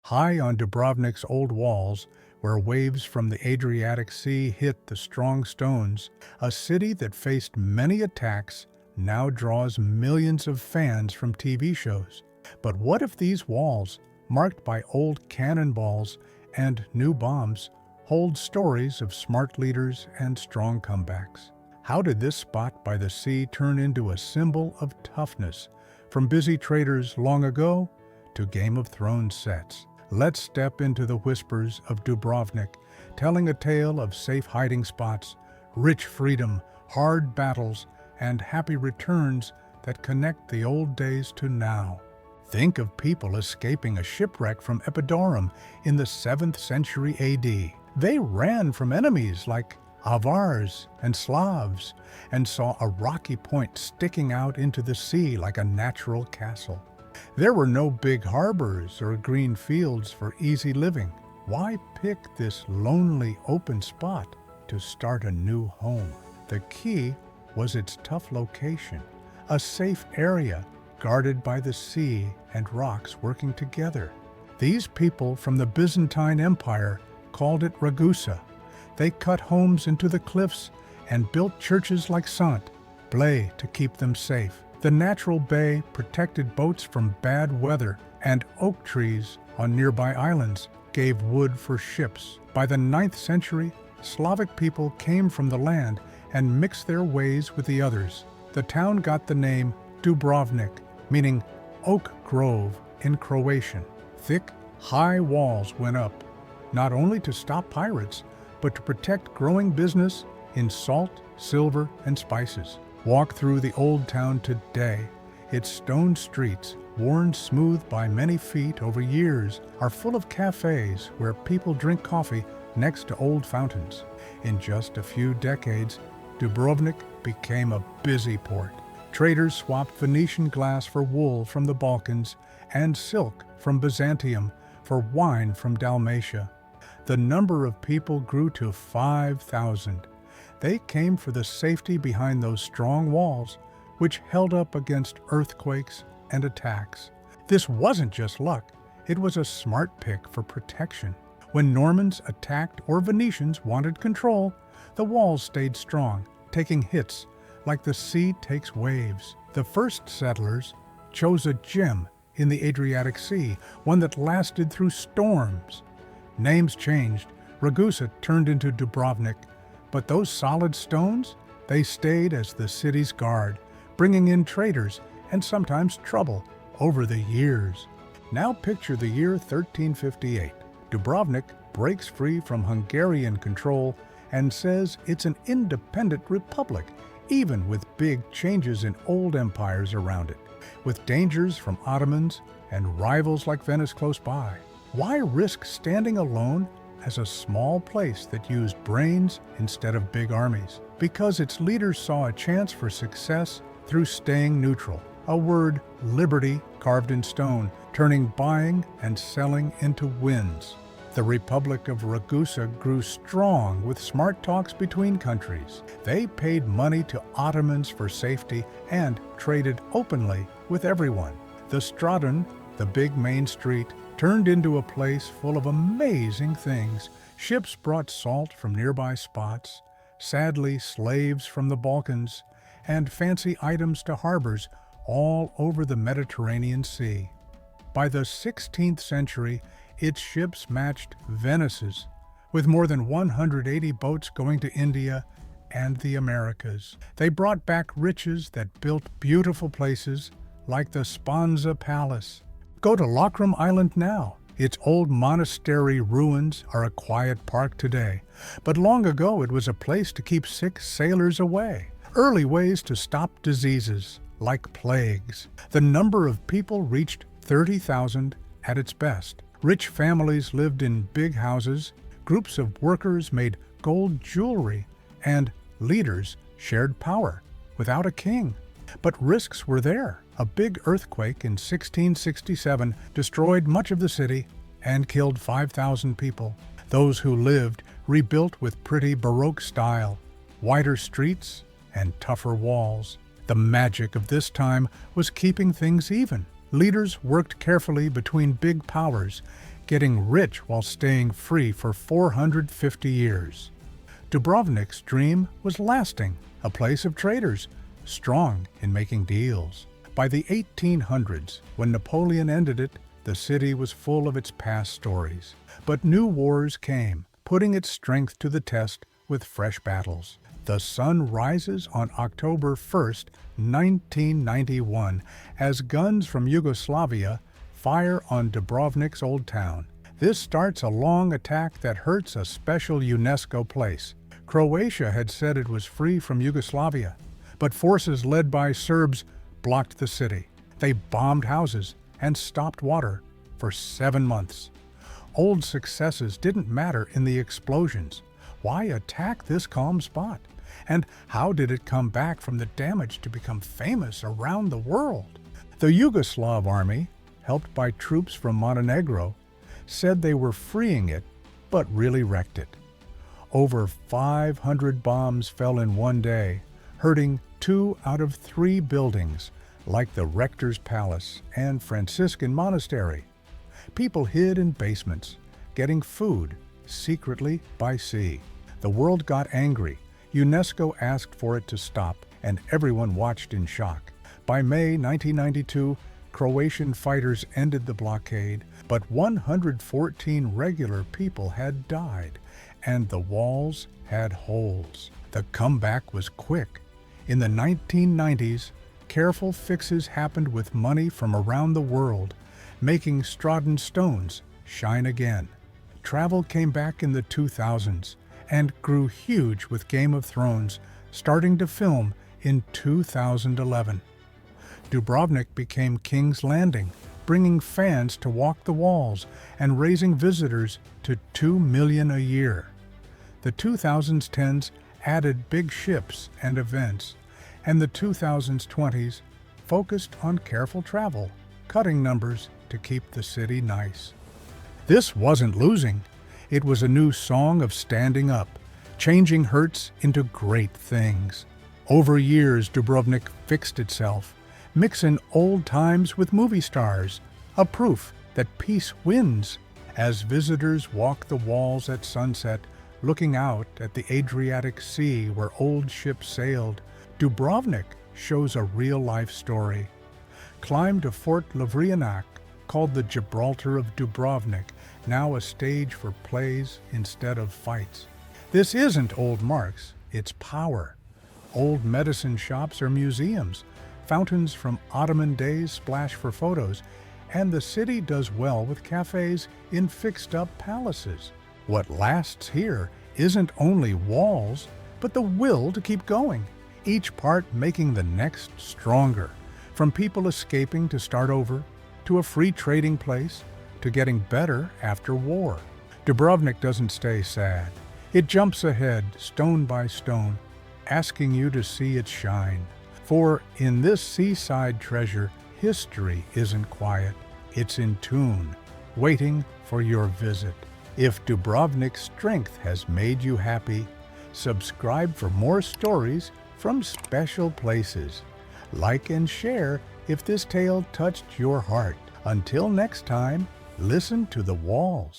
High on Dubrovnik's old walls, where waves from the Adriatic Sea hit the strong stones, a city that faced many attacks now draws millions of fans from TV shows. But what if these walls, marked by old cannonballs and new bombs, hold stories of smart leaders and strong comebacks? How did this spot by the sea turn into a symbol of toughness, from busy traders long ago to Game of Thrones sets? Let's step into the whispers of Dubrovnik, telling a tale of safe hiding spots, rich freedom, hard battles, and happy returns that connect the old days to now. Think of people escaping a shipwreck from Epidaurus in the 7th century AD. They ran from enemies like Avars and Slavs and saw a rocky point sticking out into the sea like a natural castle. There were no big harbors or green fields for easy living. Why pick this lonely open spot to start a new home? The key was its tough location, a safe area guarded by the sea and rocks working together. These people from the Byzantine Empire called it Ragusa. They cut homes into the cliffs and built churches like Sant Blay to keep them safe. The natural bay protected boats from bad weather, and oak trees on nearby islands gave wood for ships. By the 9th century, Slavic people came from the land and mixed their ways with the others. The town got the name Dubrovnik, meaning oak grove in Croatian. Thick, high walls went up, not only to stop pirates, but to protect growing business in salt, silver, and spices. Walk through the old town today. Its stone streets, worn smooth by many feet over years, are full of cafes where people drink coffee next to old fountains. In just a few decades, Dubrovnik became a busy port. Traders swapped Venetian glass for wool from the Balkans and silk from Byzantium for wine from Dalmatia. The number of people grew to 5,000. They came for the safety behind those strong walls, which held up against earthquakes and attacks. This wasn't just luck, it was a smart pick for protection. When Normans attacked or Venetians wanted control, the walls stayed strong, taking hits like the sea takes waves. The first settlers chose a gem in the Adriatic Sea, one that lasted through storms. Names changed. Ragusa turned into Dubrovnik, but those solid stones, they stayed as the city's guard, bringing in traders and sometimes trouble over the years. Now picture the year 1358. Dubrovnik breaks free from Hungarian control and says it's an independent republic, even with big changes in old empires around it, with dangers from Ottomans and rivals like Venice close by. Why risk standing alone as a small place that used brains instead of big armies? Because its leaders saw a chance for success through staying neutral, a word, liberty, carved in stone, turning buying and selling into wins. The Republic of Ragusa grew strong with smart talks between countries. They paid money to Ottomans for safety and traded openly with everyone. The Stradon, the big main street, turned into a place full of amazing things. Ships brought salt from nearby spots, sadly slaves from the Balkans, and fancy items to harbors all over the Mediterranean Sea. By the 16th century, its ships matched Venice's, with more than 180 boats going to India and the Americas. They brought back riches that built beautiful places like the Sponza Palace. Go to Lokrum Island now. Its old monastery ruins are a quiet park today, but long ago it was a place to keep sick sailors away. Early ways to stop diseases, like plagues. The number of people reached 30,000 at its best. Rich families lived in big houses, groups of workers made gold jewelry, and leaders shared power without a king. But risks were there. A big earthquake in 1667 destroyed much of the city and killed 5,000 people. Those who lived rebuilt with pretty Baroque style, wider streets, and tougher walls. The magic of this time was keeping things even. Leaders worked carefully between big powers, getting rich while staying free for 450 years. Dubrovnik's dream was lasting, a place of traders, strong in making deals. By the 1800s, when Napoleon ended it, the city was full of its past stories. But new wars came, putting its strength to the test with fresh battles. The sun rises on October 1st, 1991, as guns from Yugoslavia fire on Dubrovnik's Old Town. This starts a long attack that hurts a special UNESCO place. Croatia had said it was free from Yugoslavia, but forces led by Serbs blocked the city. They bombed houses and stopped water for 7 months. Old successes didn't matter in the explosions. Why attack this calm spot? And how did it come back from the damage to become famous around the world? The Yugoslav army, helped by troops from Montenegro, said they were freeing it, but really wrecked it. Over 500 bombs fell in one day, hurting 2 out of 3 buildings, like the Rector's Palace and Franciscan Monastery. People hid in basements, getting food secretly by sea. The world got angry. UNESCO asked for it to stop, and everyone watched in shock. By May 1992, Croatian fighters ended the blockade, but 114 regular people had died, and the walls had holes. The comeback was quick. In the 1990s, careful fixes happened with money from around the world, making Stratton stones shine again. Travel came back in the 2000s and grew huge with Game of Thrones, starting to film in 2011. Dubrovnik became King's Landing, bringing fans to walk the walls and raising visitors to 2 million a year. The 2010s added big ships and events, and the 2020s focused on careful travel, cutting numbers to keep the city nice. This wasn't losing. It was a new song of standing up, changing hurts into great things. Over years, Dubrovnik fixed itself, mixing old times with movie stars, a proof that peace wins. As visitors walk the walls at sunset, looking out at the Adriatic Sea where old ships sailed, Dubrovnik shows a real-life story. Climb to Fort Lavrianac, called the Gibraltar of Dubrovnik, now a stage for plays instead of fights. This isn't old marks, it's power. Old medicine shops are museums, fountains from Ottoman days splash for photos, and the city does well with cafes in fixed-up palaces. What lasts here isn't only walls, but the will to keep going, each part making the next stronger. From people escaping to start over, to a free trading place, to getting better after war. Dubrovnik doesn't stay sad. It jumps ahead, stone by stone, asking you to see it shine. For in this seaside treasure, history isn't quiet. It's in tune, waiting for your visit. If Dubrovnik's strength has made you happy, subscribe for more stories from special places. Like and share if this tale touched your heart. Until next time, listen to the walls.